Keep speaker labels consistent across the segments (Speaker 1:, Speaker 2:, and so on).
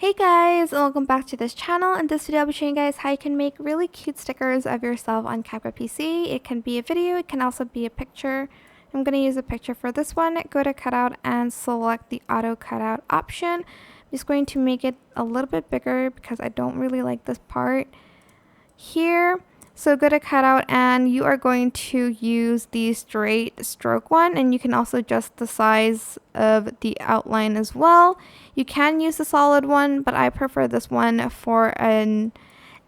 Speaker 1: Hey guys, and welcome back to this channel. In this video, I'll be showing you guys how you can make really cute stickers of yourself on CapCut PC. It can be a video, it can also be a picture. I'm going to use a picture for this one. Go to Cutout and select the auto cutout option. I'm just going to make it a little bit bigger because I don't really like this part here. So go to Cutout and you are going to use the straight stroke one, and you can also adjust the size of the outline as well. You can use the solid one, but I prefer this one for an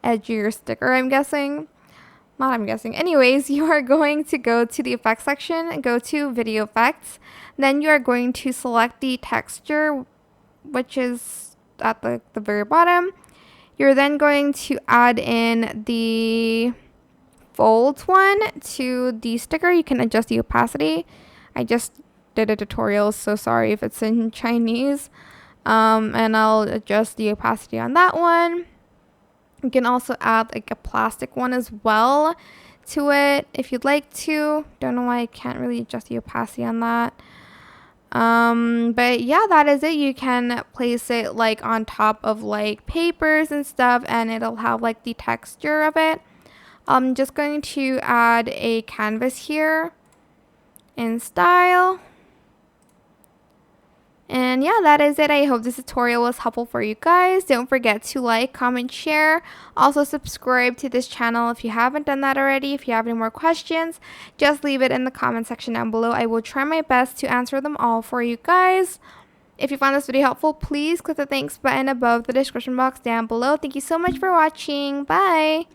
Speaker 1: edgier sticker, I'm guessing. Anyways, you are going to go to the effects section, go to video effects. Then you are going to select the texture, which is at the very bottom. You're then going to add in the folds one to the sticker. You can adjust the opacity. I just did a tutorial, so sorry if it's in Chinese. And I'll adjust the opacity on that one. You can also add like a plastic one as well to it if you'd like to. Don't know why I can't really adjust the opacity on that. But yeah, that is it. You can place it like on top of like papers and stuff, and it'll have like the texture of it. I'm just going to add a canvas here in style. And yeah, that is it. I hope this tutorial was helpful for you guys. Don't forget to like, comment, share. Also subscribe to this channel if you haven't done that already. If you have any more questions, just leave it in the comment section down below. I will try my best to answer them all for you guys. If you found this video helpful, please click the thanks button above the description box down below. Thank you so much for watching. Bye!